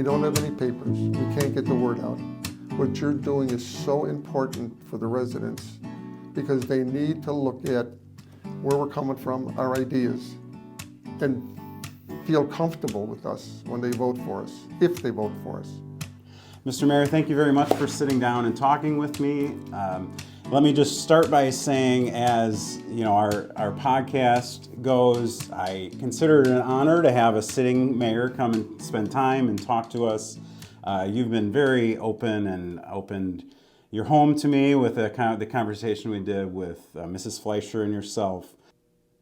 We don't have any papers. We can't get the word out. What you're doing is so important for the residents because they need to look at where we're coming from, our ideas, and feel comfortable with us when they vote for us, if they vote for us. Mr. Mayor, thank you very much for sitting down and talking with me. Let me just start by saying, as you know, our podcast goes, I consider it an honor to have a sitting mayor come and spend time and talk to us. You've been very open and opened your home to me with the conversation we did with Mrs. Fleischer and yourself.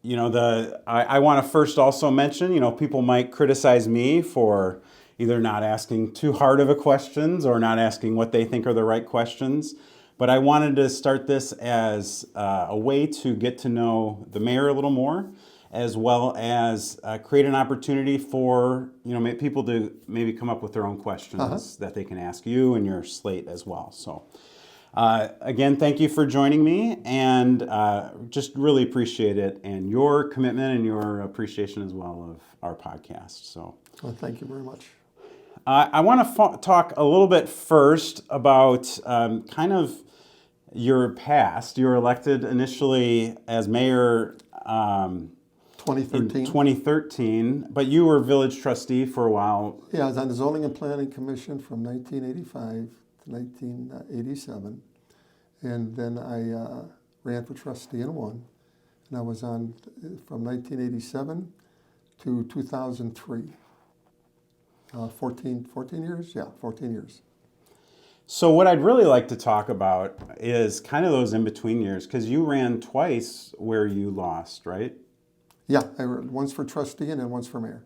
You know, I want to first also mention, you know, people might criticize me for either not asking too hard of a questions or not asking what they think are the right questions. But I wanted to start this as a way to get to know the mayor a little more, as well as create an opportunity for, you know, people to maybe come up with their own questions that they can ask you and your slate as well. So again, thank you for joining me, and just really appreciate it, and your commitment and your appreciation as well of our podcast. So, Well, thank you very much. I want to talk a little bit first about kind of your past. You were elected initially as mayor 2013. in 2013, but you were village trustee for a while. Yeah, I was on the Zoning and Planning Commission from 1985 to 1987. And then I ran for trustee and won. And I was on from 1987 to 2003. 14 years? Yeah, 14 years. So what I'd really like to talk about is kind of those in-between years, because you ran twice where you lost, right? Yeah, once for trustee and then once for mayor.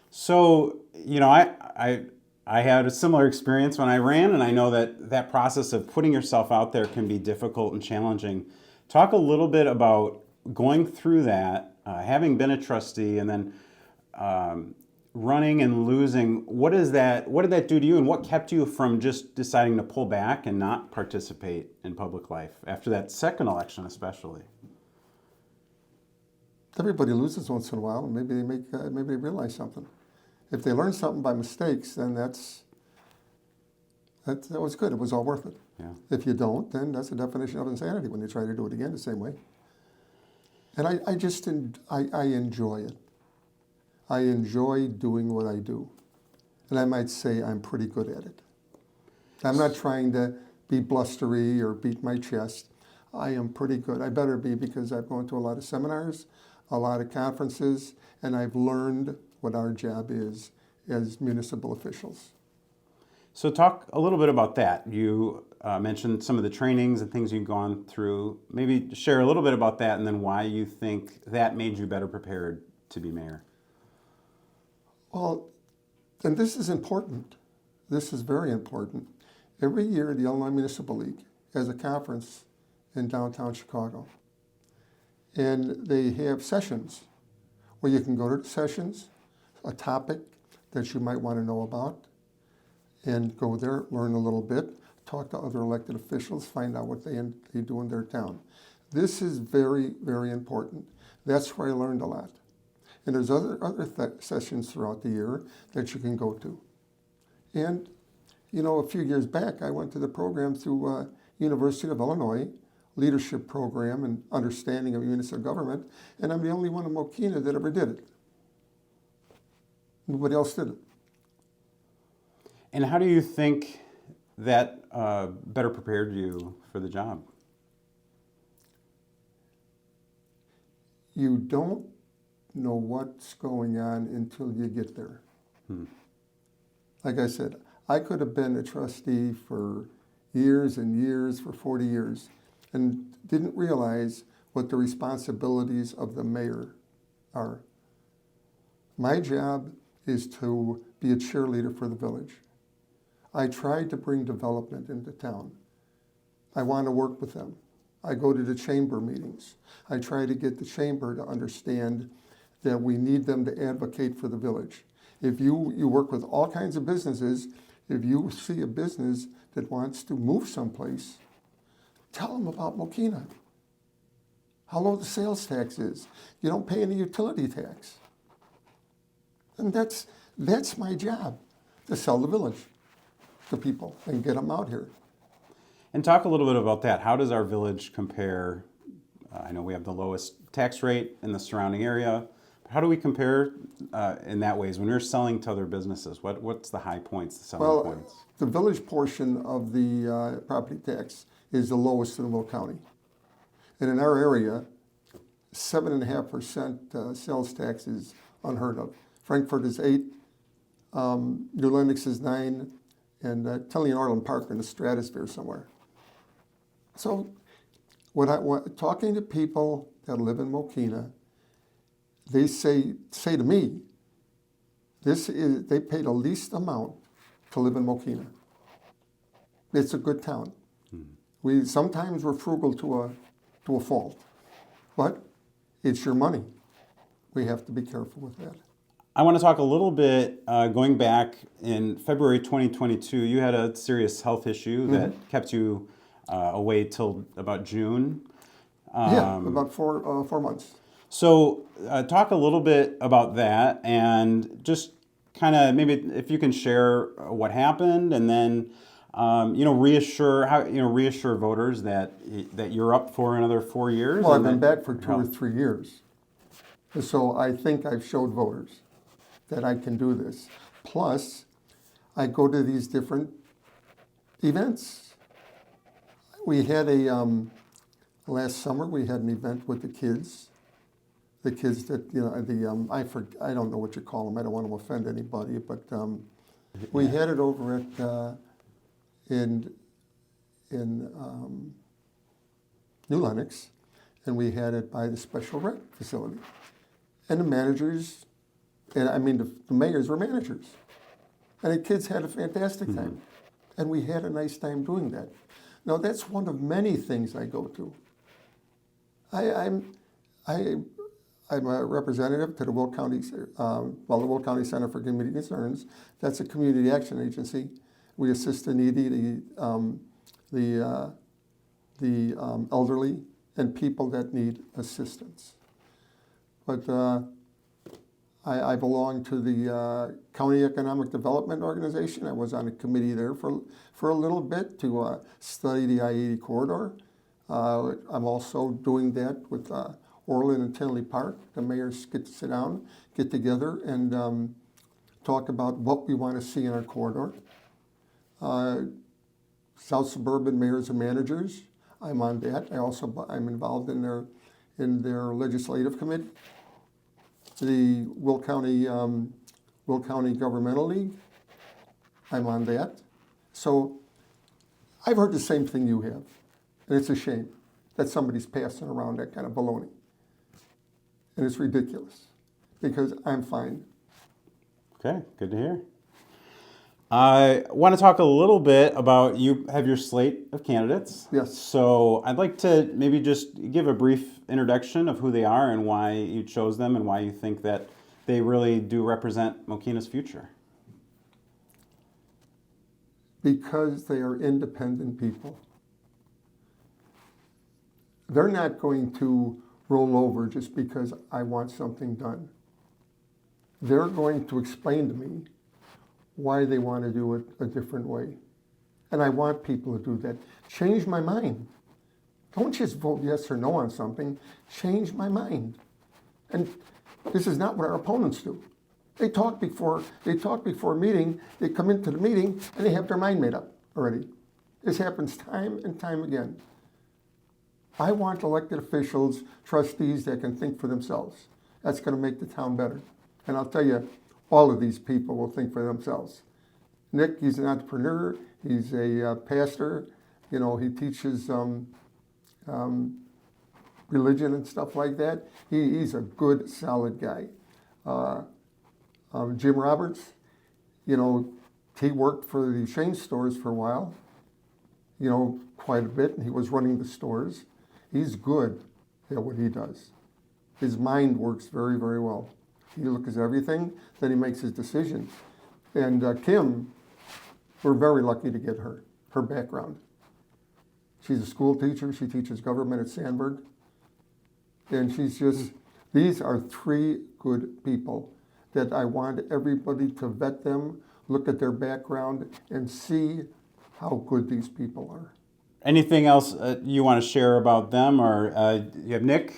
So, you know, I had a similar experience when I ran, and I know that process of putting yourself out there can be difficult and challenging. Talk a little bit about going through that, having been a trustee, and then running and losing. What did that do to you, and what kept you from just deciding to pull back and not participate in public life after that second election, especially? Everybody loses once in a while, and maybe they realize something. If they learn something by mistakes, then that was good. It was all worth it. Yeah. If you don't, then that's the definition of insanity when you try to do it again the same way. And I enjoy it. I enjoy doing what I do. And I might say I'm pretty good at it. I'm not trying to be blustery or beat my chest. I am pretty good. I better be, because I've gone to a lot of seminars, a lot of conferences, and I've learned what our job is as municipal officials. So talk a little bit about that. You mentioned some of the trainings and things you've gone through. Maybe share a little bit about that, and then why you think that made you better prepared to be mayor. Well, and this is important. This is very important. Every year, the Illinois Municipal League has a conference in downtown Chicago. And they have sessions where you can go to the sessions, a topic that you might want to know about, and go there, learn a little bit, talk to other elected officials, find out what they do in their town. This is very, very important. That's where I learned a lot. And there's other sessions throughout the year that you can go to. And, you know, a few years back, I went to the program through University of Illinois, leadership program and understanding of municipal government, and I'm the only one in Mokena that ever did it. Nobody else did it. And how do you think that better prepared you for the job? You don't know what's going on until you get there. Like I said, I could have been a trustee for years and years, for 40 years, and didn't realize what the responsibilities of the mayor are. My job is to be a cheerleader for the village. I try to bring development into town. I want to work with them. I go to the chamber meetings. I try to get the chamber to understand that we need them to advocate for the village. If you work with all kinds of businesses, if you see a business that wants to move someplace, tell them about Mokena. How low the sales tax is. You don't pay any utility tax. And that's my job. to sell the village to people and get them out here. And talk a little bit about that. How does our village compare? I know we have the lowest tax rate in the surrounding area. How do we compare in that ways when we're selling to other businesses? What's the high points, the selling points? The village portion of the property tax is the lowest in Will County. And in our area, 7.5% sales tax is unheard of. Frankfurt is 8, New Lenox is 9, and Tully and Orland Park are in the stratosphere somewhere. So, talking to people that live in Mokena, they say to me, they pay the least amount to live in Mokena. It's a good town. Sometimes we're frugal to a fault, but it's your money. We have to be careful with that. I want to talk a little bit, going back in February 2022, you had a serious health issue that kept you away till about June. About 4 months. So talk a little bit about that and just kind of maybe if you can share what happened and then reassure voters that you're up for another 4 years. Well, I've been back for 2 or 3 years. So I think I've showed voters that I can do this. Plus, I go to these different events. We had last summer we had an event with the kids. The kids that, I don't know what you call them. I don't want to offend anybody, but we had it over at in New Lenox, and we had it by the special rec facility. And the managers, the mayors were managers. And the kids had a fantastic time. And we had a nice time doing that. Now, that's one of many things I go to. I'm a representative to the Will County, the Will County Center for Community Concerns. That's a community action agency. We assist the needy, the elderly, and people that need assistance. But I belong to the County Economic Development Organization. I was on a committee there for a little bit to study the I-80 corridor. I'm also doing that with Orland and Tinley Park. The mayors get to sit down, get together, and talk about what we want to see in our corridor. South Suburban Mayors and Managers, I'm on that. I'm involved in their legislative committee. The Will County Governmental League, I'm on that. So I've heard the same thing you have, and it's a shame that somebody's passing around that kind of baloney. And it's ridiculous, because I'm fine. Okay, good to hear. I want to talk a little bit about, you have your slate of candidates. Yes. So I'd like to maybe just give a brief introduction of who they are and why you chose them and why you think that they really do represent Mokena's future. Because they are independent people. They're not going to roll over just because I want something done. They're going to explain to me why they want to do it a different way. And I want people to do that. Change my mind. Don't just vote yes or no on something. Change my mind. And this is not what our opponents do. They talk before a meeting, they come into the meeting, and they have their mind made up already. This happens time and time again. I want elected officials, trustees that can think for themselves. That's going to make the town better. And I'll tell you, all of these people will think for themselves. Nick, he's an entrepreneur. He's a pastor. He teaches religion and stuff like that. He's a good, solid guy. Jim Roberts, he worked for the chain stores for a while, quite a bit, and he was running the stores. He's good at what he does. His mind works very, very well. He looks at everything, then he makes his decision. And Kim, we're very lucky to get her background. She's a school teacher. She teaches government at Sandburg. And these are 3 good people that I want everybody to vet them, look at their background, and see how good these people are. Anything else you want to share about them? Or you have Nick,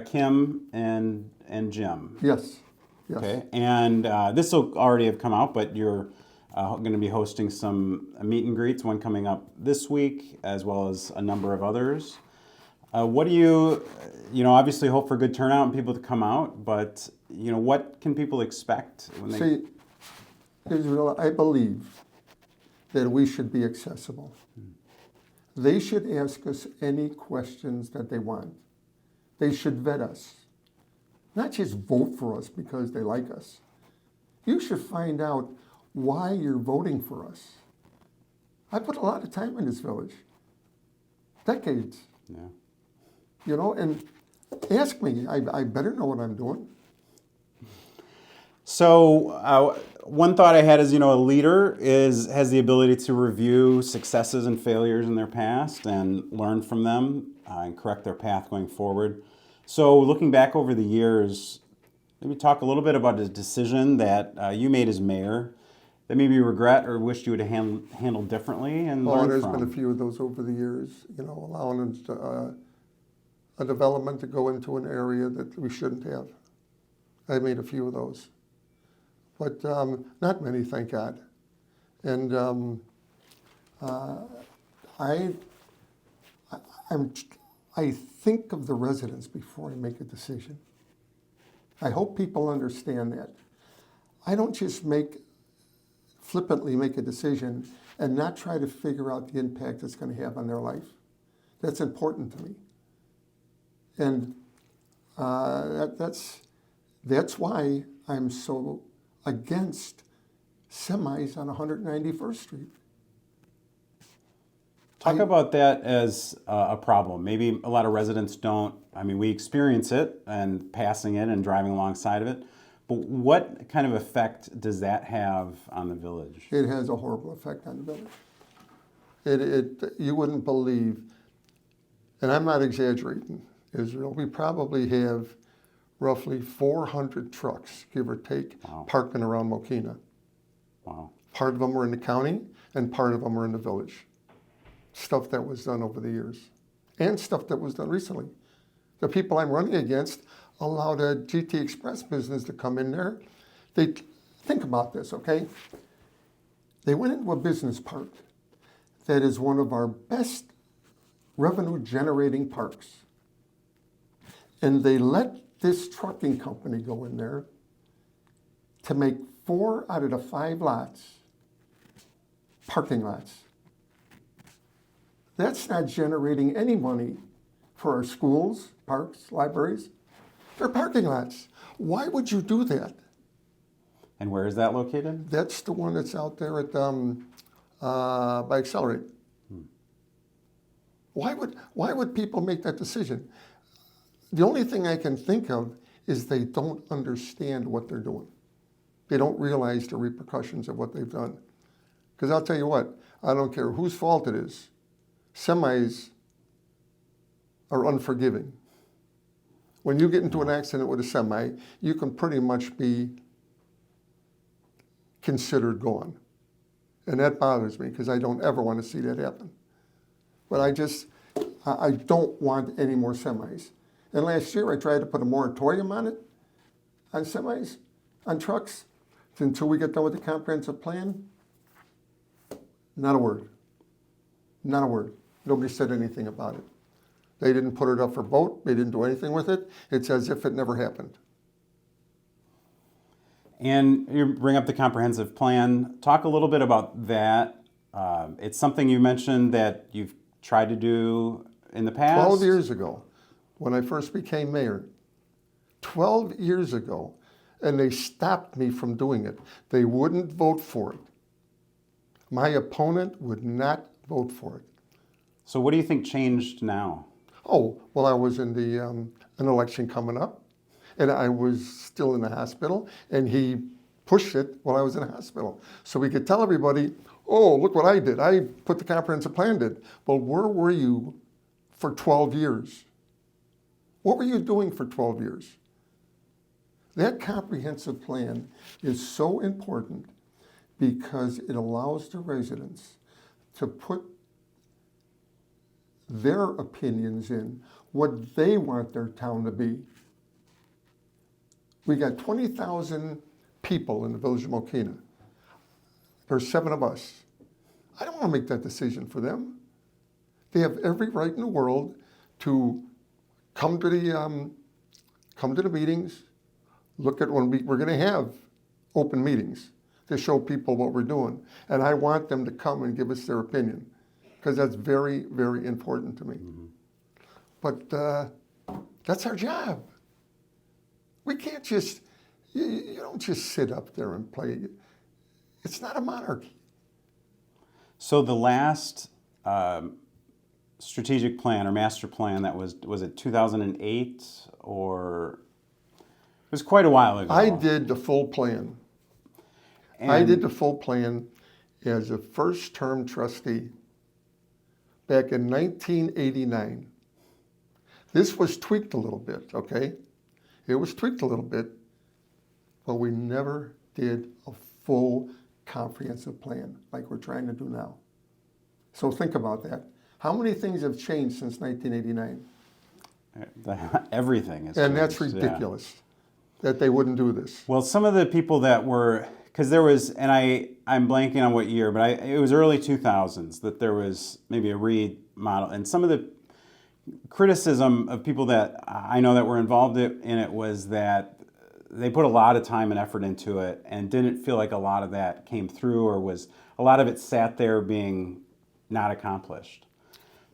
Kim, and Jim. Yes. Yes. Okay, and this will already have come out, but you're going to be hosting some meet and greets, one coming up this week, as well as a number of others. What do you obviously hope for good turnout and people to come out, but, what can people expect when they... See, Israel, I believe that we should be accessible. They should ask us any questions that they want. They should vet us. Not just vote for us because they like us. You should find out why you're voting for us. I put a lot of time in this village. Decades. Yeah. And ask me. I better know what I'm doing. So one thought I had is, a leader has the ability to review successes and failures in their past and learn from them and correct their path going forward. So looking back over the years, maybe talk a little bit about a decision that you made as mayor that maybe you regret or wished you would have handled differently and learned There's from. been a few of those over the years, allowing a development to go into an area that we shouldn't have. I made a few of those. But not many, thank God. And I think of the residents before I make a decision. I hope people understand that. I don't just flippantly make a decision and not try to figure out the impact it's going to have on their life. That's important to me. And that's why I'm so against semis on 191st Street. Talk about that as a problem. Maybe a lot of residents don't. I mean, we experience it and passing it and driving alongside of it. But what kind of effect does that have on the village? It has a horrible effect on the village. You wouldn't believe, and I'm not exaggerating, Israel, we probably have roughly 400 trucks, give or take, Wow. parking around Mokena. Wow. Part of them are in the county, and part of them are in the village. Stuff that was done over the years, and stuff that was done recently. The people I'm running against allowed a GT Express business to come in there. Think about this, okay? They went into a business park that is one of our best revenue-generating parks. And they let this trucking company go in there to make 4 out of the 5 lots parking lots. That's not generating any money for our schools, parks, libraries. They're parking lots. Why would you do that? And where is that located? That's the one that's out there at by Accelerate. Why would people make that decision? The only thing I can think of is they don't understand what they're doing. They don't realize the repercussions of what they've done. Because I'll tell you what, I don't care whose fault it is. Semis are unforgiving. When you get into an accident with a semi, you can pretty much be considered gone. And that bothers me because I don't ever want to see that happen. But I don't want any more semis. And last year I tried to put a moratorium on it, on semis, on trucks, until we get done with the comprehensive plan. Not a word. Not a word. Nobody said anything about it. They didn't put it up for vote. They didn't do anything with it. It's as if it never happened. And you bring up the comprehensive plan. Talk a little bit about that. It's something you mentioned that you've tried to do in the past. 12 years ago, when I first became mayor, 12 years ago, and they stopped me from doing it. They wouldn't vote for it. My opponent would not vote for it. So what do you think changed now? Oh, well, I was in an election coming up, and I was still in the hospital, and he pushed it while I was in the hospital. So we could tell everybody, oh, look what I did. I put the comprehensive plan in. Well, where were you for 12 years? What were you doing for 12 years? That comprehensive plan is so important because it allows the residents to put their opinions in, what they want their town to be. We got 20,000 people in the Village of Mokena. There's 7 of us. I don't want to make that decision for them. They have every right in the world to come to the meetings, look at when we're going to have open meetings to show people what we're doing. And I want them to come and give us their opinion, because that's very, very important to me. Mm-hmm. But that's our job. We can't just, you don't just sit up there and play. It's not a monarchy. So the last strategic plan or master plan, that was it 2008, or it was quite a while ago? I did the full plan. I did the full plan as a first-term trustee back in 1989. This was tweaked a little bit, okay? It was tweaked a little bit, but we never did a full comprehensive plan like we're trying to do now. So think about that. How many things have changed since 1989? Everything is and changed, that's ridiculous that they wouldn't do this. Well, some of the people that were, because there was, and I'm blanking on what year, but it was early 2000s that there was maybe a remodel, and some of the criticism of people that I know that were involved in it was that they put a lot of time and effort into it and didn't feel like a lot of that came through, or was a lot of it sat there being not accomplished.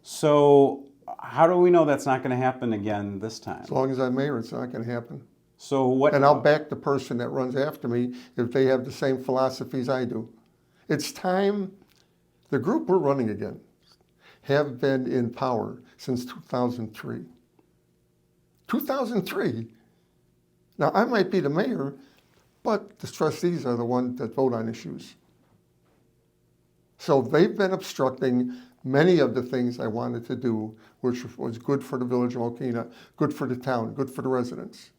So how do we know that's not going to happen again this time? As long as I'm mayor, it's not going to happen. So what? And I'll back the person that runs after me if they have the same philosophies I do. It's time. The group we're running against have been in power since 2003. 2003. Now, I might be the mayor, but the trustees are the ones that vote on issues. So they've been obstructing many of the things I wanted to do, which was good for the Village of Mokena, good for the town, good for the residents.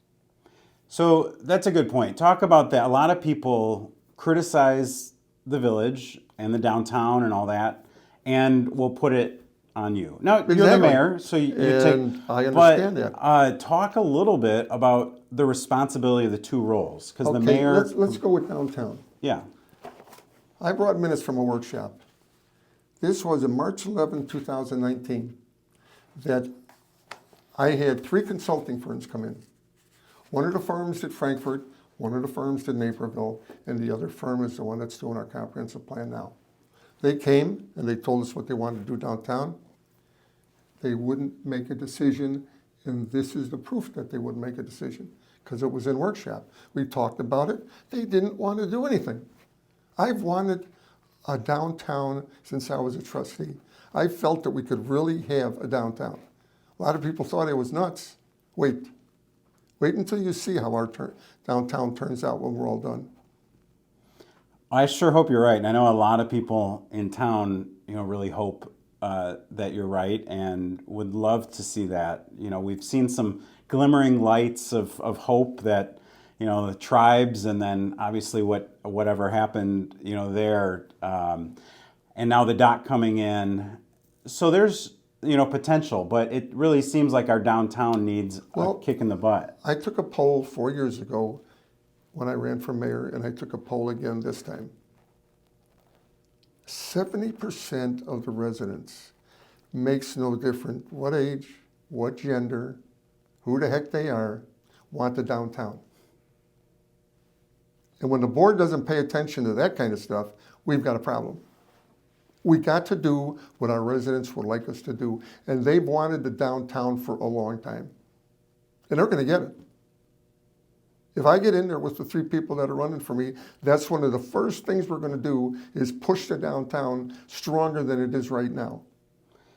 So that's a good point. Talk about that. A lot of people criticize the village and the downtown and all that, and will put it on you. Now, Exactly. You're the mayor, so you and take... I understand that. Talk a little bit about the responsibility of the two roles, because the mayor... Let's go with downtown. Yeah. I brought minutes from a workshop. This was on March 11, 2019, that I had 3 consulting firms come in. One of the firms did Frankfurt, one of the firms did Naperville, and the other firm is the one that's doing our comprehensive plan now. They came and they told us what they wanted to do downtown. They wouldn't make a decision, and this is the proof that they wouldn't make a decision, because it was in workshop. We talked about it. They didn't want to do anything. I've wanted a downtown since I was a trustee. I felt that we could really have a downtown. A lot of people thought I was nuts. Wait until you see how our downtown turns out when we're all done. I sure hope you're right. And I know a lot of people in town, really hope that you're right and would love to see that. We've seen some glimmering lights of hope that, the tribes, and then obviously whatever happened, there, and now the dock coming in. So there's, potential, but it really seems like our downtown needs a kick in the butt. I took a poll 4 years ago when I ran for mayor, and I took a poll again this time. 70% of the residents, makes no difference what age, what gender, who the heck they are, want the downtown. And when the board doesn't pay attention to that kind of stuff, we've got a problem. We got to do what our residents would like us to do, and they've wanted the downtown for a long time. And they're going to get it. If I get in there with the 3 people that are running for me, that's one of the first things we're going to do is push the downtown stronger than it is right now.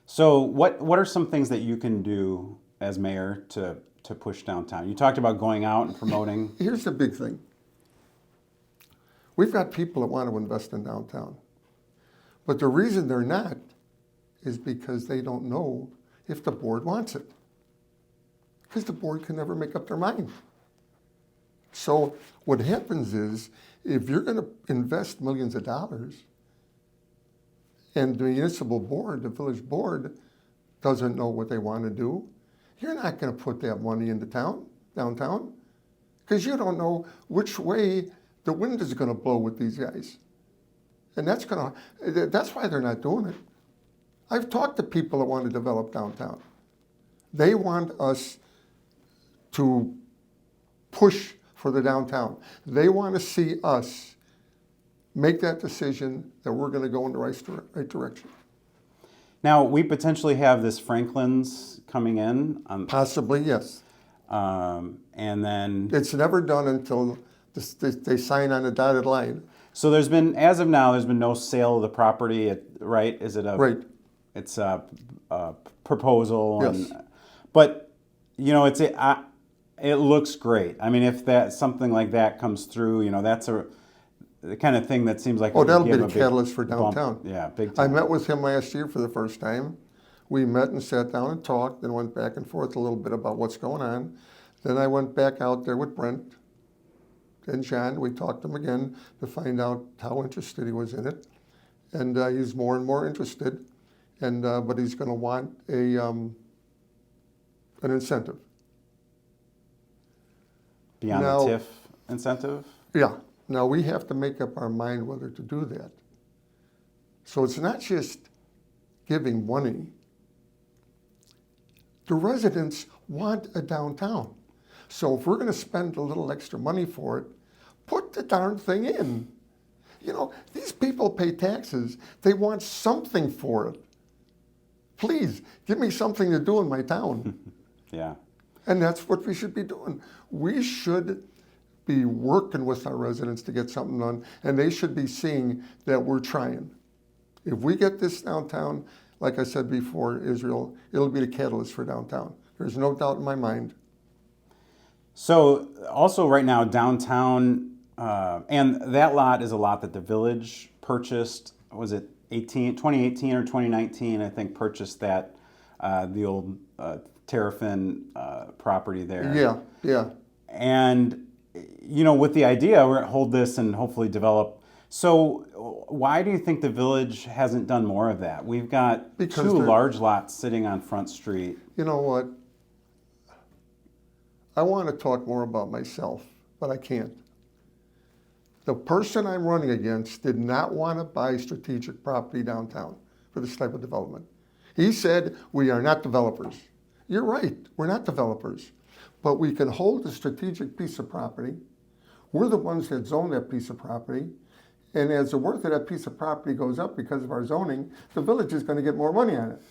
So what are some things that you can do as mayor to push downtown? You talked about going out and promoting. Here's the big thing. We've got people that want to invest in downtown. But the reason they're not is because they don't know if the board wants it. Because the board can never make up their mind. So what happens is, if you're going to invest millions of dollars, and the municipal board, the village board, doesn't know what they want to do, you're not going to put that money into downtown, because you don't know which way the wind is going to blow with these guys. And that's why they're not doing it. I've talked to people that want to develop downtown. They want us to push for the downtown. They want to see us make that decision that we're going to go in the right direction. Now, we potentially have this Franklin's coming in. Possibly, yes. And then... It's never done until they sign on the dotted line. So there's been, as of now, there's been no sale of the property, right? Is it a... Right. It's a proposal. Yes. But, it looks great. I mean, if something like that comes through, that's the kind of thing that seems like... Oh, that'll be the catalyst for downtown. Yeah, big I time. met with him last year for the first time. We met and sat down and talked and went back and forth a little bit about what's going on. Then I went back out there with Brent and John. We talked to him again to find out how interested he was in it. And he's more and more interested. But he's going to want an incentive. Beyond Now, the TIF incentive? Yeah. Now we have to make up our mind whether to do that. So it's not just giving money. The residents want a downtown. So if we're going to spend a little extra money for it, put the darn thing in. These people pay taxes. They want something for it. Please, give me something to do in my town. Yeah. And that's what we should be doing. We should be working with our residents to get something done, and they should be seeing that we're trying. If we get this downtown, like I said before, Israel, it'll be the catalyst for downtown. There's no doubt in my mind. So also right now, downtown, and that lot is a lot that the village purchased, was it 2018 or 2019, I think, purchased that, the old Terrafin property there. Yeah. And, with the idea, we're going to hold this and hopefully develop. So why do you think the village hasn't done more of that? We've got two large lots sitting on Front Street. You know what? I want to talk more about myself, but I can't. The person I'm running against did not want to buy strategic property downtown for this type of development. He said, we are not developers. You're right, we're not developers, but we can hold a strategic piece of property. We're the ones that zone that piece of property, and as the worth of that piece of property goes up because of our zoning, the village is going to get more money on it.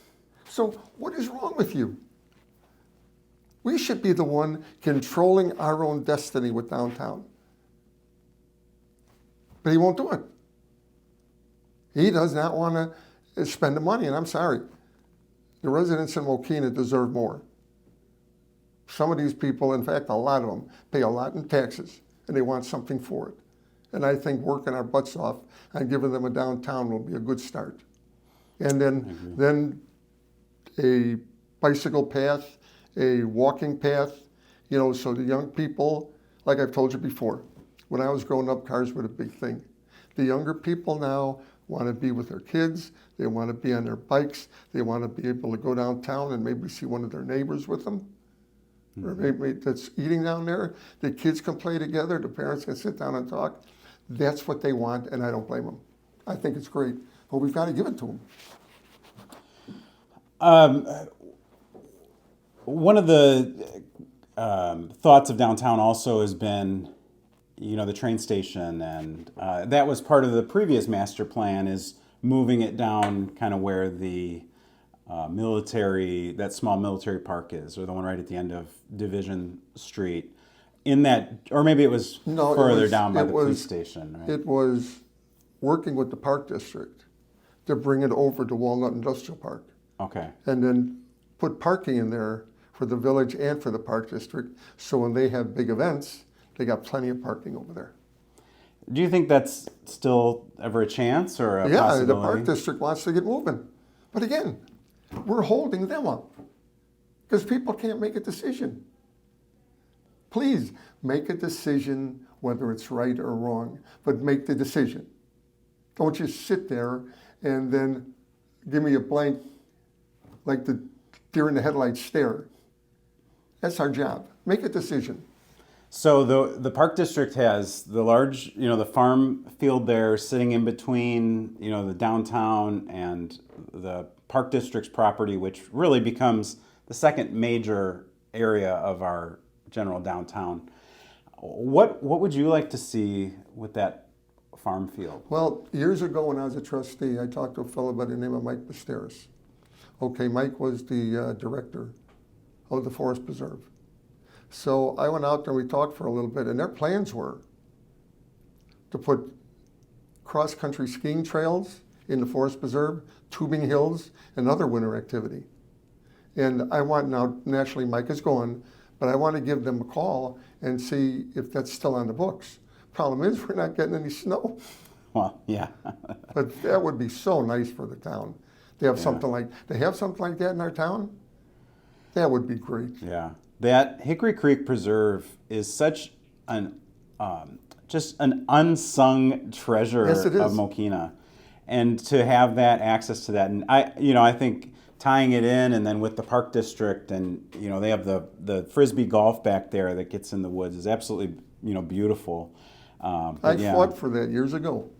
So what is wrong with you? We should be the one controlling our own destiny with downtown. But he won't do it. He does not want to spend the money, and I'm sorry. The residents in Mokena deserve more. Some of these people, in fact, a lot of them, pay a lot in taxes, and they want something for it. And I think working our butts off and giving them a downtown will be a good start. And then a bicycle path, a walking path, so the young people, like I've told you before, when I was growing up, cars were a big thing. The younger people now want to be with their kids. They want to be on their bikes. They want to be able to go downtown and maybe see one of their neighbors with them. Mm-hmm. Or maybe that's eating down there. The kids can play together. The parents can sit down and talk. That's what they want, and I don't blame them. I think it's great, but we've got to give it to them. One of the thoughts of downtown also has been, the train station, and that was part of the previous master plan, is moving it down kind of where the that small military park is, or the one right at the end of Division Street. In that, or maybe it was further down by the police station, right? It was working with the park district to bring it over to Walnut Industrial Park. Okay. And then put parking in there for the village and for the park district, so when they have big events, they got plenty of parking over there. Do you think that's still ever a chance or a possibility? Yeah, the park district wants to get moving. But again, we're holding them up because people can't make a decision. Please make a decision whether it's right or wrong, but make the decision. Don't just sit there and then give me a blank, like the deer in the headlights stare. That's our job. Make a decision. So the park district has the large, the farm field there sitting in between, the downtown and the park district's property, which really becomes the second major area of our general downtown. What would you like to see with that farm field? Well, years ago when I was a trustee, I talked to a fellow by the name of Mike Basteris. Okay, Mike was the director of the Forest Preserve. So I went out there and we talked for a little bit, and their plans were to put cross-country skiing trails in the Forest Preserve, tubing hills, and other winter activity. And I want now, naturally Mike is gone, but I want to give them a call and see if that's still on the books. Problem is, we're not getting any snow. Well, yeah. But that would be so nice for the town. They have something like that in our town? That would be great. Yeah. That Hickory Creek Preserve is such an just an unsung treasure Yes, it is. of Mokena, and to have that access to that, and I think tying it in, and then with the park district, and they have the frisbee golf back there that gets in the woods is absolutely beautiful. I fought for that years ago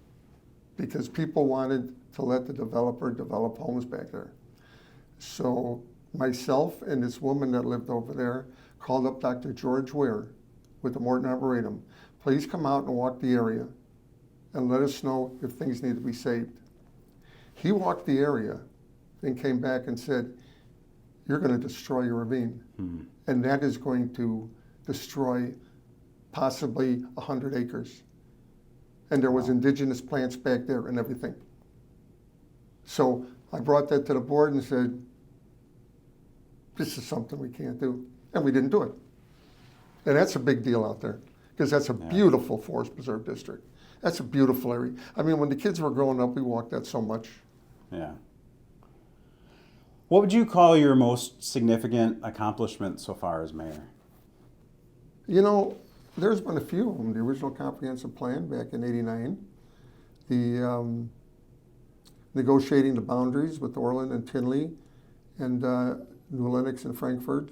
because people wanted to let the developer develop homes back there. So myself and this woman that lived over there called up Dr. George Ware with the Morton Arboretum. Please come out and walk the area and let us know if things need to be saved. He walked the area and came back and said, you're going to destroy your ravine. Mm-hmm. And that is going to destroy possibly 100 acres. And there was indigenous plants back there and everything. So I brought that to the board and said, this is something we can't do. And we didn't do it. And that's a big deal out there because that's a beautiful forest preserve district. That's a beautiful area. I mean, when the kids were growing up, we walked that so much. Yeah. What would you call your most significant accomplishment so far as mayor? There's been a few of them. The original comprehensive plan back in '89, the negotiating the boundaries with Orland and Tinley and New Lenox and Frankfurt,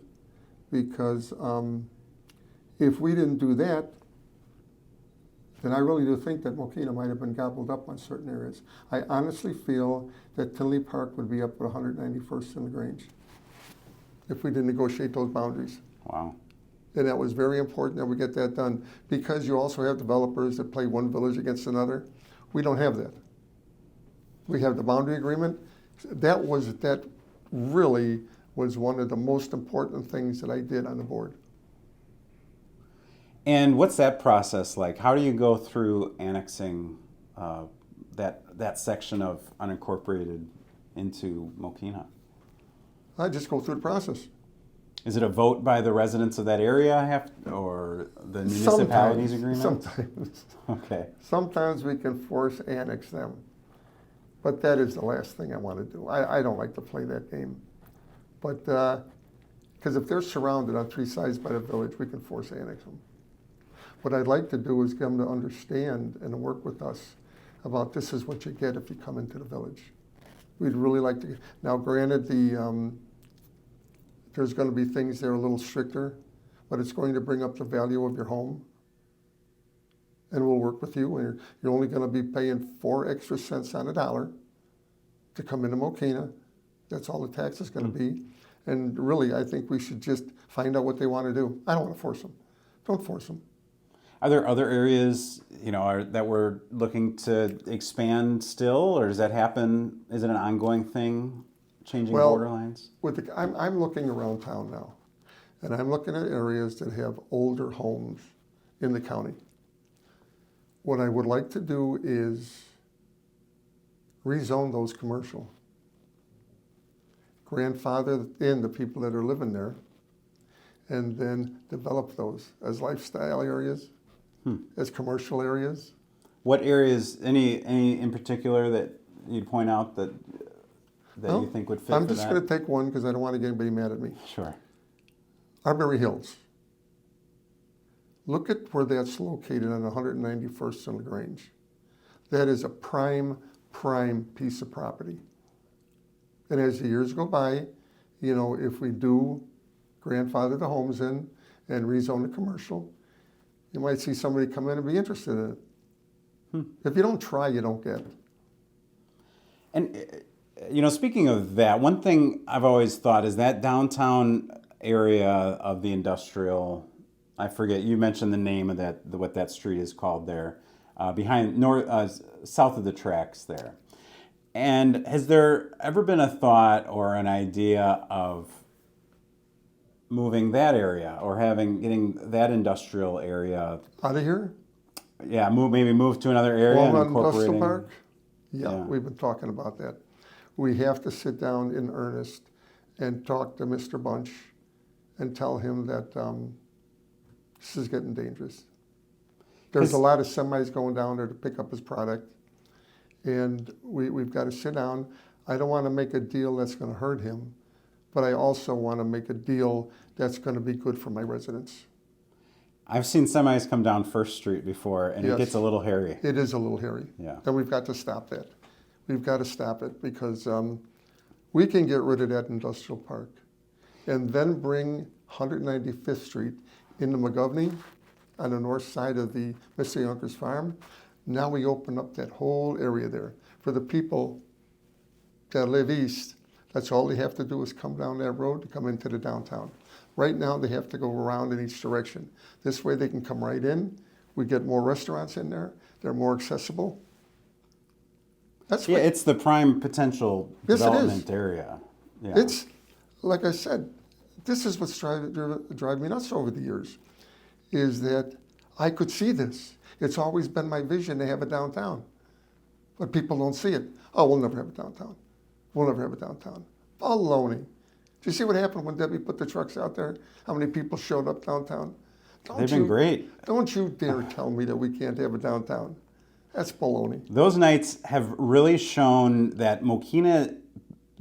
because if we didn't do that, then I really do think that Mokena might have been gobbled up on certain areas. I honestly feel that Tinley Park would be up with 191st in the Grange if we didn't negotiate those boundaries. Wow. And that was very important that we get that done because you also have developers that play one village against another. We don't have that. We have the boundary agreement. That really was one of the most important things that I did on the board. And what's that process like? How do you go through annexing that section of unincorporated into Mokena? I just go through the process. Is it a vote by the residents of that area or the municipality's agreement? Sometimes. Okay. Sometimes we can force annex them. But that is the last thing I want to do. I don't like to play that game. But, because if they're surrounded on three sides by the village, we can force annex them. What I'd like to do is get them to understand and to work with us about this is what you get if you come into the village. We'd really like to. Now, granted, there's going to be things that are a little stricter, but it's going to bring up the value of your home. And we'll work with you. And you're only going to be paying 4 extra cents on a dollar to come into Mokena. That's all the tax is going to be. And really, I think we should just find out what they want to do. I don't want to force them. Don't force them. Are there other areas, that we're looking to expand still, or does that happen? Is it an ongoing thing, changing border lines? I'm looking around town now, and I'm looking at areas that have older homes in the county. What I would like to do is rezone those commercial. Grandfather in the people that are living there, and then develop those as lifestyle areas, as commercial areas. What areas, any in particular that you'd point out that you think would fit for that? I'm just going to take one because I don't want to get anybody mad at me. Sure. Arbury Hills. Look at where that's located on 191st and LaGrange. That is a prime piece of property. And as the years go by, you know, if we do grandfather the homes in and rezone the commercial, you might see somebody come in and be interested in it. If you don't try, you don't get. And, you know, speaking of that, one thing I've always thought is that downtown area of the industrial, I forget, you mentioned the name of that, what that street is called there, south of the tracks there. And has there ever been a thought or an idea of moving that area or getting that industrial area Out of here? Yeah, maybe move to another area and Walnut incorporating. Industrial Park? Yeah, Yeah. we've been talking about that. We have to sit down in earnest and talk to Mr. Bunch and tell him that this is getting dangerous. There's a lot of semis going down there to pick up his product, and we've got to sit down. I don't want to make a deal that's going to hurt him, but I also want to make a deal that's going to be good for my residents. I've seen semis come down First Street before, and Yes. it gets a little hairy. It is a little hairy. Yeah. And we've got to stop that. We've got to stop it because we can get rid of that industrial park and then bring 195th Street into McGovney on the north side of the Mr. Younker's farm. Now we open up that whole area there. For the people that live east, that's all they have to do is come down that road to come into the downtown. Right now, they have to go around in each direction. This way they can come right in. We get more restaurants in there. They're more accessible. That's Yeah, what, it's the prime potential Yes, it is. development area. Yeah. it's, like I said, this is what's driving me nuts over the years, is that I could see this. It's always been my vision to have a downtown, but people don't see it. Oh, we'll never have a downtown. We'll never have a downtown. Baloney. Do you see what happened when Debbie put the trucks out there? How many people showed up downtown? They've been great. Don't you dare tell me that we can't have a downtown. That's baloney. Those nights have really shown that Mokena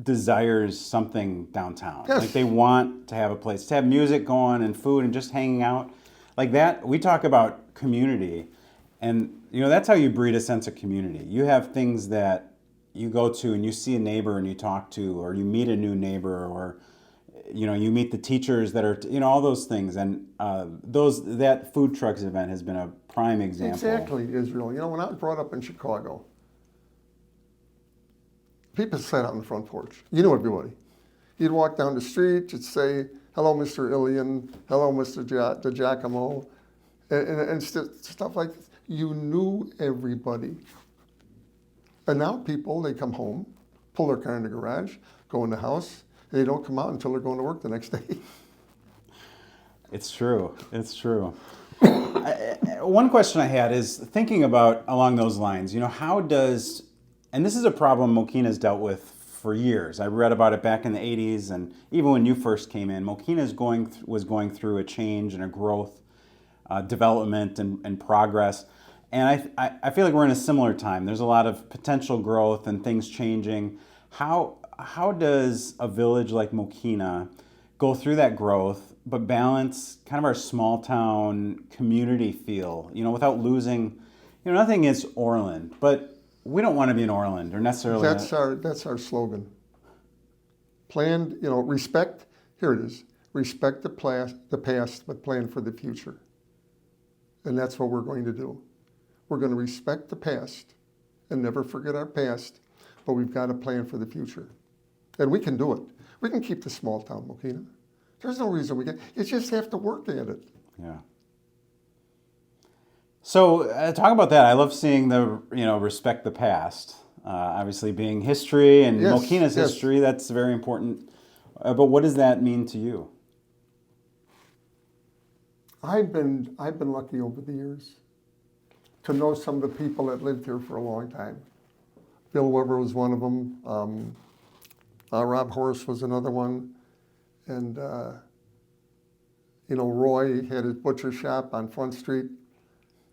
desires something downtown. Yes. Like they want to have a place to have music going and food and just hanging out. Like that, we talk about community, and you know that's how you breed a sense of community. You have things that you go to and you see a neighbor and you talk to, or you meet a new neighbor, or you know you meet the teachers that are, you know, all those things. And that food trucks event has been a prime example. Exactly, Israel. You know, when I was brought up in Chicago, people sat out on the front porch. You knew everybody. You'd walk down the street, you'd say, hello, Mr. Ilian, hello, Mr. DiGiacomo, and stuff like this. You knew everybody. And now people, they come home, pull their car in the garage, go in the house, and they don't come out until they're going to work the next day. It's true. It's true. One question I had is thinking about along those lines, you know, how does, and this is a problem Mokena's dealt with for years. I read about it back in the 80s, and even when you first came in, Mokena was going through a change and a growth, development and progress. And I feel like we're in a similar time. There's a lot of potential growth and things changing. How does a village like Mokena go through that growth, but balance kind of our small town community feel, you know, without losing, you know, nothing against Orland, but we don't want to be in Orland or necessarily. That's our slogan. Planned, you know, respect, here it is, respect the past, but plan for the future. And that's what we're going to do. We're going to respect the past and never forget our past, but we've got to plan for the future. And we can do it. We can keep the small town Mokena. There's no reason we can't. You just have to work at it. Yeah. So talk about that. I love seeing respect the past. Obviously being history and Yes, Mokena's yes. history, that's very important. But what does that mean to you? I've been lucky over the years to know some of the people that lived here for a long time. Bill Weber was one of them. Rob Horace was another one. And, Roy had his butcher shop on Front Street.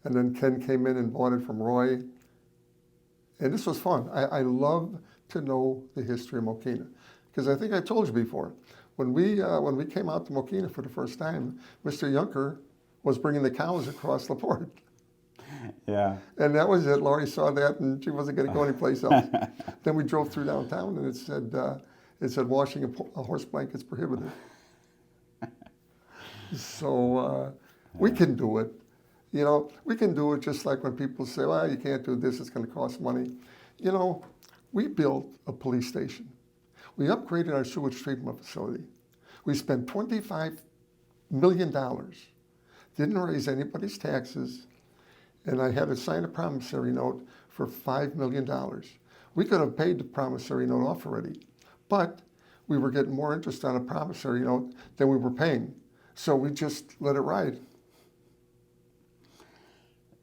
And then Ken came in and bought it from Roy. And this was fun. I love to know the history of Mokena. Because I think I told you before, when we came out to Mokena for the first time, Mr. Younker was bringing the cows across the port. Yeah. And that was it. Laurie saw that, and she wasn't going to go anyplace else. Then we drove through downtown, and it said washing a horse blanket's prohibited. So we can do it. You know, we can do it just like when people say, well, you can't do this, it's going to cost money. You know, we built a police station. We upgraded our sewage treatment facility. We spent $25 million. Didn't raise anybody's taxes. And I had to sign a promissory note for $5 million. We could have paid the promissory note off already, but we were getting more interest on a promissory note than we were paying. So we just let it ride.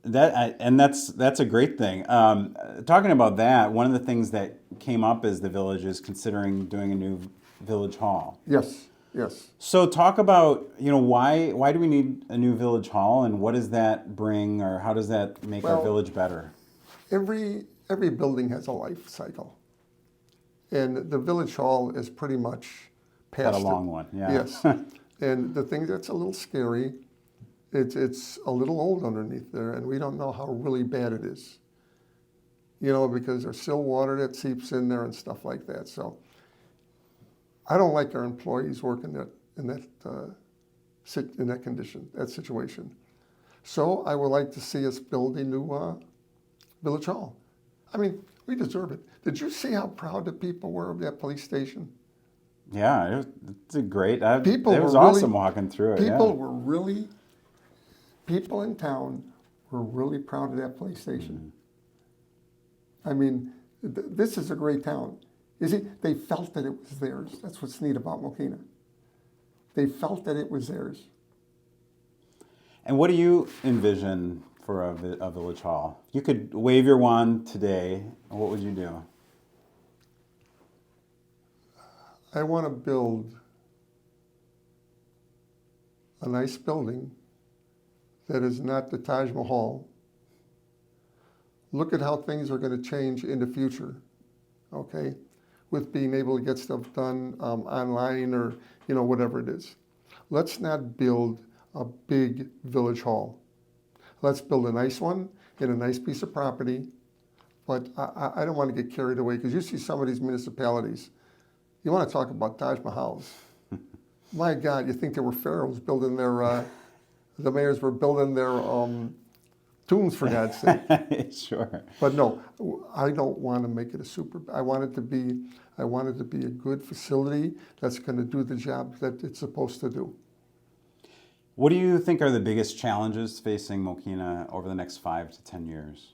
That's a great thing. Talking about that, one of the things that came up is the village is considering doing a new village hall. Yes, yes. So talk about, why do we need a new village hall, and what does that bring, or how does that make our village better? Every building has a life cycle, and the village hall is pretty much past Got a long one, yeah. Yes, and the thing that's a little scary, it's a little old underneath there, and we don't know how really bad it is. Because there's still water that seeps in there and stuff like that. So I don't like our employees working in that condition, that situation. So I would like to see us build a new village hall. I mean, we deserve it. Did you see how proud the people were of that police station? Yeah, it's a great. It was really awesome walking through it. People in town were really proud of that police station. I mean, this is a great town. You see, they felt that it was theirs. That's what's neat about Mokena. They felt that it was theirs. And what do you envision for a village hall? You could wave your wand today. What would you do? I want to build a nice building that is not the Taj Mahal. Look at how things are going to change in the future, okay? With being able to get stuff done online or, whatever it is. Let's not build a big village hall. Let's build a nice one in a nice piece of property, but I don't want to get carried away, because you see some of these municipalities, you want to talk about Taj Mahals. My God, you think there were pharaohs building their, the mayors were building their tombs, for God's sake. Sure. But no, I don't want to make it I want it to be a good facility that's going to do the job that it's supposed to do. What do you think are the biggest challenges facing Mokena over the next 5 to 10 years?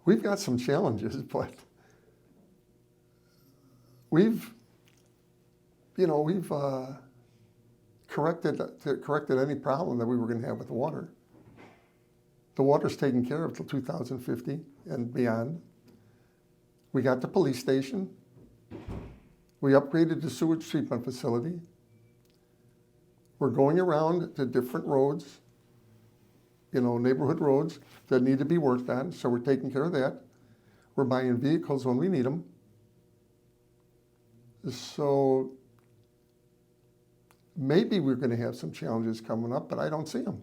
We've got some challenges, but we've corrected any problem that we were going to have with the water. The water's taken care of till 2050 and beyond. We got the police station. We upgraded the sewage treatment facility. We're going around to different roads, neighborhood roads that need to be worked on, so we're taking care of that. We're buying vehicles when we need them. So maybe we're going to have some challenges coming up, but I don't see them.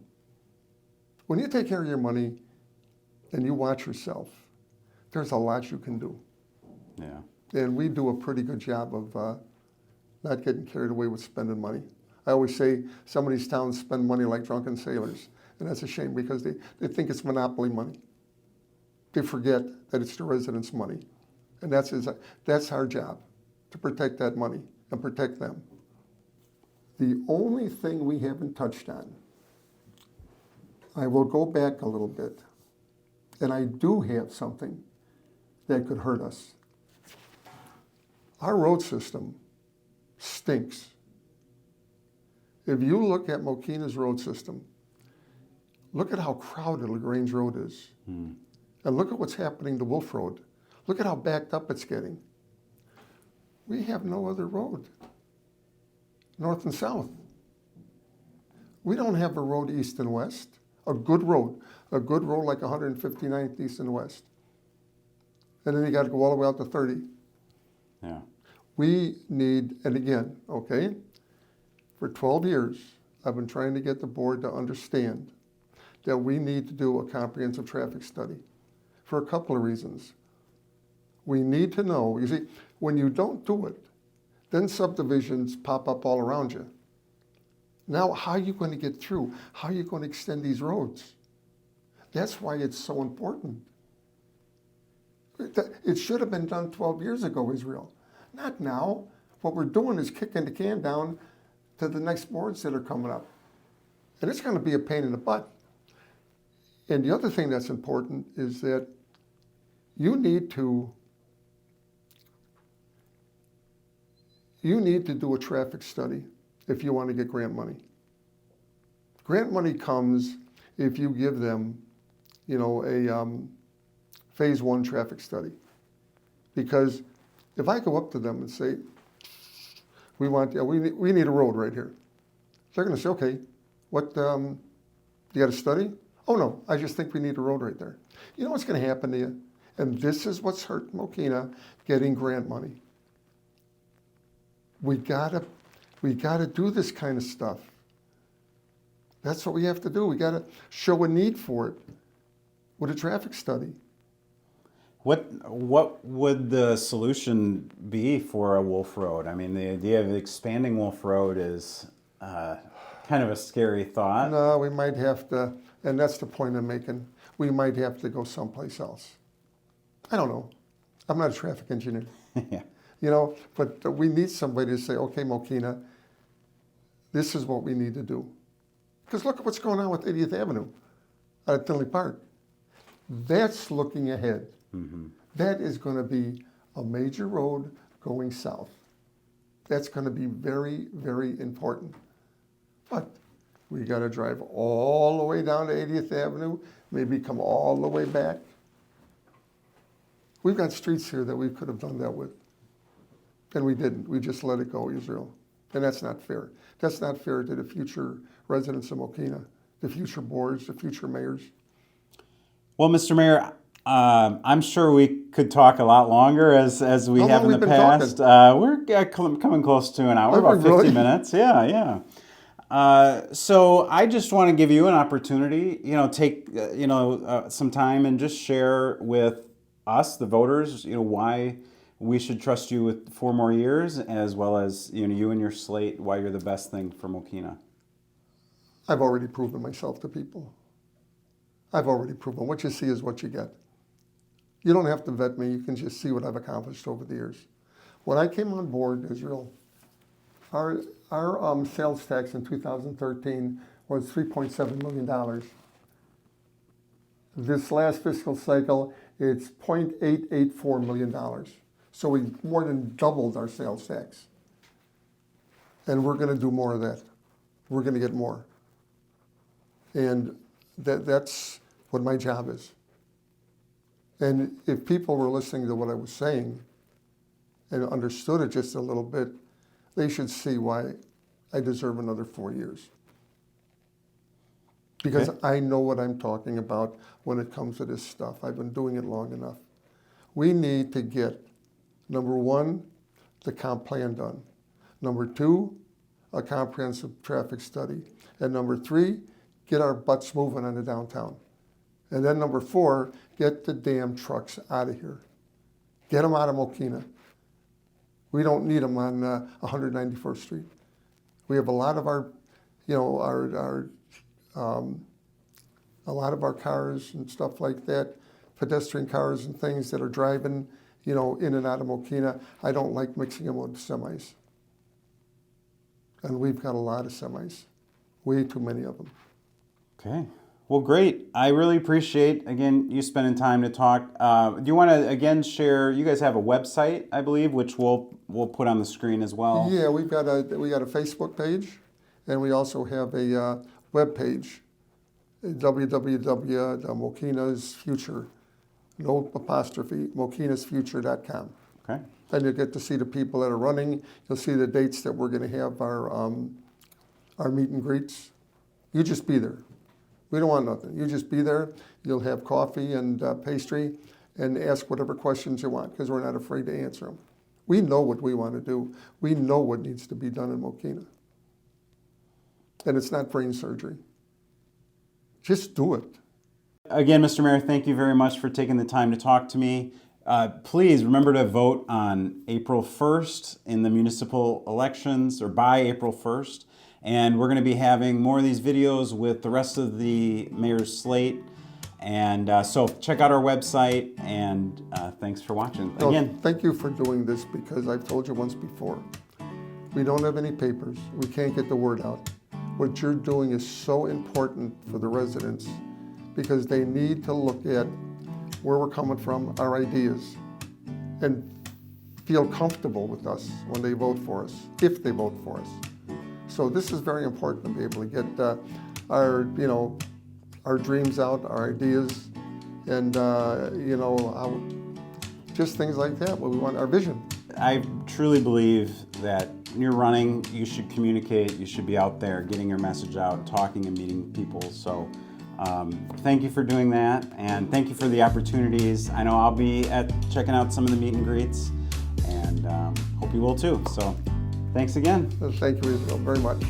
When you take care of your money and you watch yourself, there's a lot you can do. Yeah. And we do a pretty good job of not getting carried away with spending money. I always say some of these towns spend money like drunken sailors, and that's a shame, because they think it's monopoly money. They forget that it's the residents' money, and that's our job, to protect that money and protect them. The only thing we haven't touched on, I will go back a little bit, and I do have something that could hurt us. Our road system stinks. If you look at Mokena's road system, look at how crowded LaGrange Road is. And look at what's happening to Wolf Road. Look at how backed up it's getting. We have no other road, north and south. We don't have a road east and west, a good road like 159th east and west. And then you got to go all the way out to 30. Yeah. We need, and again, okay, for 12 years, I've been trying to get the board to understand that we need to do a comprehensive traffic study for a couple of reasons. We need to know, you see, when you don't do it, then subdivisions pop up all around you. Now, how are you going to get through? How are you going to extend these roads? That's why it's so important. It should have been done 12 years ago, Israel. Not now. What we're doing is kicking the can down to the next boards that are coming up. And it's going to be a pain in the butt. And the other thing that's important is that you need to do a traffic study if you want to get grant money. Grant money comes if you give them, a phase 1 traffic study. Because if I go up to them and say, we need a road right here. They're going to say, okay, what, you got a study? Oh no, I just think we need a road right there. You know what's going to happen to you? And this is what's hurt Mokena getting grant money. We gotta do this kind of stuff. That's what we have to do. We gotta show a need for it with a traffic study. What would the solution be for a Wolf Road? I mean, the idea of expanding Wolf Road is kind of a scary thought. No, we might have to, and that's the point I'm making. We might have to go someplace else. I don't know. I'm not a traffic engineer. Yeah. But we need somebody to say, okay, Mokena, this is what we need to do. Because look at what's going on with 80th Avenue at Tinley Park. That's looking ahead. Mm-hmm. That is going to be a major road going south. That's going to be very, very important. But we got to drive all the way down to 80th Avenue, maybe come all the way back. We've got streets here that we could have done that with. And we didn't. We just let it go, Israel. And that's not fair. That's not fair to the future residents of Mokena, the future boards, the future mayors. Well, Mr. Mayor, I'm sure we could talk a lot longer as we have in the past. We're coming close to an hour, about 50 minutes. Yeah. So I just want to give you an opportunity, take some time and just share with us, the voters, why we should trust you with 4 more years, as well as you and your slate, why you're the best thing for Mokena. I've already proven myself to people. I've already proven. What you see is what you get. You don't have to vet me. You can just see what I've accomplished over the years. When I came on board, Israel, our sales tax in 2013 was $3.7 million. This last fiscal cycle, it's $0.884 million. So we more than doubled our sales tax. And we're going to do more of that. We're going to get more. And that's what my job is. And if people were listening to what I was saying and understood it just a little bit, they should see why I deserve another 4 years. Because I know what I'm talking about when it comes to this stuff. I've been doing it long enough. We need to get, number 1, the comp plan done. Number 2, a comprehensive traffic study. And number 3, get our butts moving on the downtown. And then number 4, get the damn trucks out of here. Get them out of Mokena. We don't need them on 191st Street. We have a lot of our, a lot of our cars and stuff like that, pedestrian cars and things that are driving, in and out of Mokena. I don't like mixing them with semis. And we've got a lot of semis, way too many of them. Okay. Well, great. I really appreciate, again, you spending time to talk. Do you want to, again, share, you guys have a website, I believe, which we'll put on the screen as well. Yeah, we got a Facebook page, and we also have a web page, www.mokenasfuture, no apostrophe, mokenasfuture.com. Okay. And you'll get to see the people that are running. You'll see the dates that we're going to have our meet and greets. You just be there. We don't want nothing. You just be there. You'll have coffee and pastry and ask whatever questions you want because we're not afraid to answer them. We know what we want to do. We know what needs to be done in Mokena. And it's not brain surgery. Just do it. Again, Mr. Mayor, thank you very much for taking the time to talk to me. Please remember to vote on April 1st in the municipal elections, or by April 1st. And we're going to be having more of these videos with the rest of the mayor's slate. And so check out our website, and thanks for watching. Again, thank you for doing this, because I've told you once before, we don't have any papers. We can't get the word out. What you're doing is so important for the residents, because they need to look at where we're coming from, our ideas, and feel comfortable with us when they vote for us, if they vote for us. So this is very important to be able to get our dreams out, our ideas, and just things like that. What we want, our vision. I truly believe that when you're running, you should communicate. You should be out there getting your message out, talking and meeting people. So thank you for doing that, and thank you for the opportunities. I know I'll be checking out some of the meet and greets, and hope you will too. So thanks again. Thank you very much.